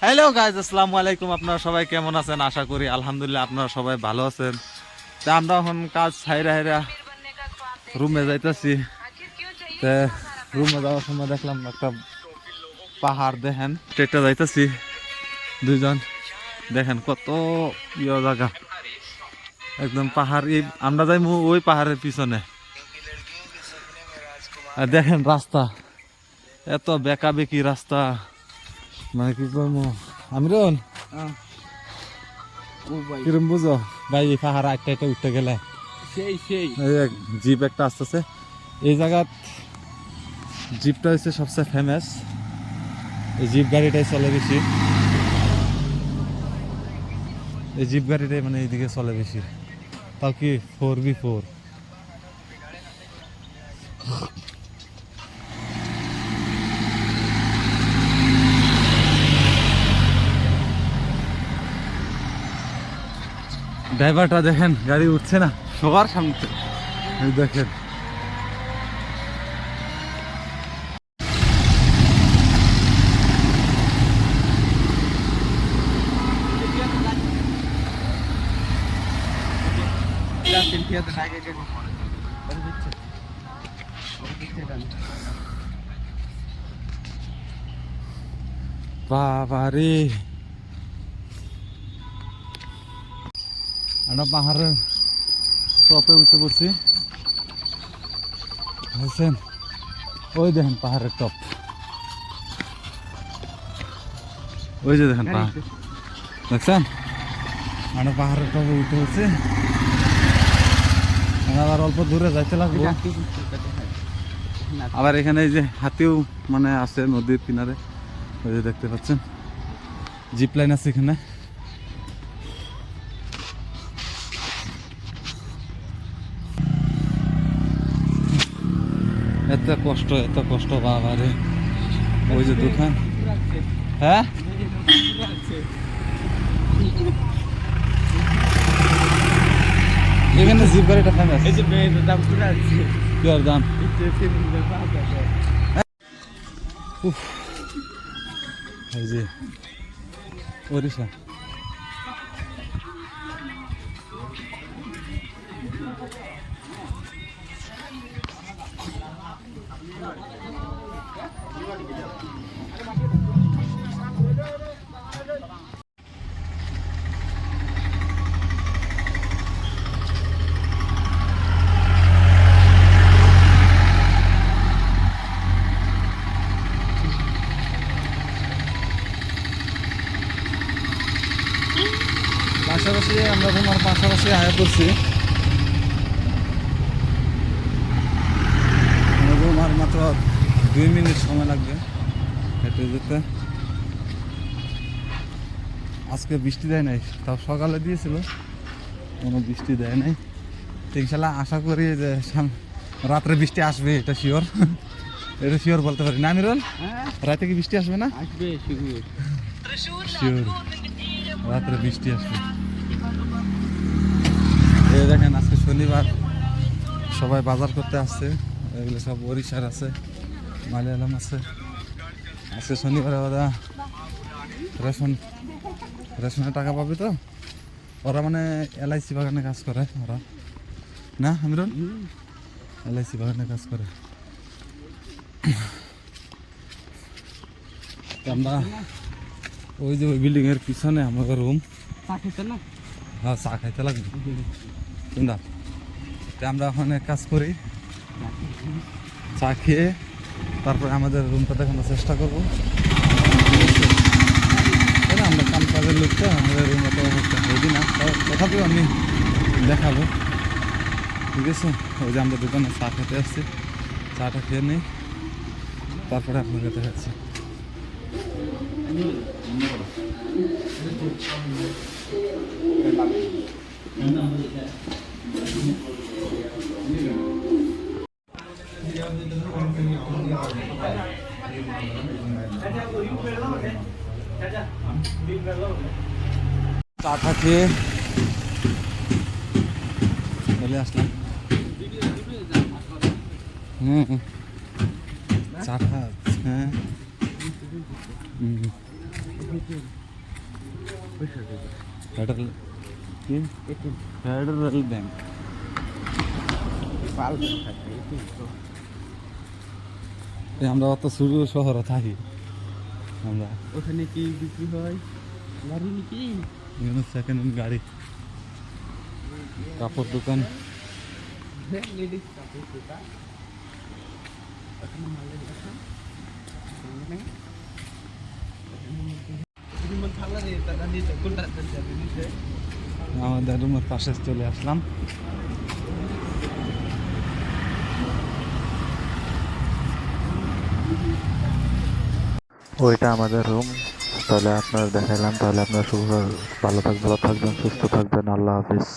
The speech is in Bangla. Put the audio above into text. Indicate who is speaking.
Speaker 1: হ্যালো গাইজ, আসসালামু আলাইকুম। আপনারা সবাই কেমন আছেন? আশা করি আলহামদুলিল্লাহ আপনারা সবাই ভালো আছেন। তা আমরা এখন কাজ হাইরা হাইরা রুমে যাইতেছি। রুমে যাওয়ার সময় দেখলাম একটা পাহাড়, দেখেন ট্রেকটা যাইতেছি দুইজন, দেখেন কত ইয়ে জায়গা, একদম পাহাড়। আমরা যাই ওই পাহাড়ের পিছনে, আর দেখেন রাস্তা এত বেকা বেকি রাস্তা, মানে কি করবো আমিরুল, কিরম বুঝো ভাই? এই পাহাড় একটা একটা উঠতে গেলে জিপ একটা আসতেছে এই জায়গা। জিপটা হচ্ছে সবচেয়ে ফেমাস, এই জিপ গাড়িটাই চলে বেশি। এই জিপ গাড়িটাই মানে এইদিকে চলে বেশি, তাও কি 4x4। ড্রাইভারটা দেখেন গাড়ি উঠছে না সবার সামনে, দেখেন বাবারে, আমরা পাহাড়ের টপে উঠতে পড়ছি, বুঝছেন? ওই দেখেন পাহাড়ের টপ, ওই যে দেখেন পাহাড়, দেখছেন? আমরা পাহাড়ের টপে উঠতে পড়ছি, আবার অল্প দূরে যাইতে লাগবে। আবার এখানে এই যে হাতিও মানে আছে নদীর কিনারে, ওই যে দেখতে পাচ্ছেন জিপ লাইন আছে এখানে। এত কষ্ট বাবারে। ওই যে দোকান, হ্যাঁ এখানে জিপ গাড়িটা ফেমাস। এই যে দাম পুরো আছে, কি আর দাম? এই যে ওড়িশা, পাশাপাশি আমরা তোমার পাশাপাশি আয়া করছি। আমার মাত্র 2 মিনিট সময় লাগবে হেঁটে যেতে। আজকে বৃষ্টি দেয় নাই, তাও সকালে দিয়েছিল, কোনো বৃষ্টি দেয় নাই। ইনশাল্লাহ আশা করি যে রাত্রে বৃষ্টি আসবে, এটা শিওর। এটা শিওর বলতে পারি না আমিরুল, রাতে কি বৃষ্টি আসবে না? আসবে শিওর, রাত্রে বৃষ্টি আসবে। এই দেখেন আজকে শনিবার, সবাই বাজার করতে আসছে, এগুলো সব ওড়িশার আছে, মালয়ালম আছে। আজকে শনিবার ওরা রেশনের টাকা পাবে, তো ওরা মানে LIC বাগানে কাজ করে ওরা, না আমিরুল? LIC বাগানে কাজ করে। আমরা ওই যে ওই বিল্ডিং এর পিছনে আমাদের রুম। হ্যাঁ, চা খাইতে লাগবে তোমরা। আমরা ওখানে কাজ করি, চা খেয়ে তারপরে আমাদের রুমটা দেখানোর চেষ্টা করবো। আমরা কাম কাজের লোক, তো আমাদের রুমটা তো হেভি না, তথাপিও আমি দেখাবো, ঠিক আছে? ওই যে আমরা দোকানে চা খেতে আসছি, চাটা খেয়ে নিই, তারপরে আপনাকে দেখাচ্ছি। চাটা খেয়ে চলে আসলাম। চাটা, হ্যাঁ ফেডারেল কি ফেডারেল ব্যাংক আমরা অত শুরু শহরে থাকি আমরা
Speaker 2: ওখানে কি বিক্রি হয় গাড়ি নাকি
Speaker 1: বিভিন্ন সেকেন্ড হ্যান্ড গাড়ি কাপড় দোকান
Speaker 2: লেডিস কাপড় দোকান ওখানে মালের দোকান
Speaker 1: আমাদের রুমের পাশে চলে আসলাম
Speaker 3: ওইটা আমাদের রুম। তাহলে আপনারা দেখাইলাম, তাহলে আপনারা ভালো থাকবেন, সুস্থ থাকবেন। আল্লাহ হাফিজ।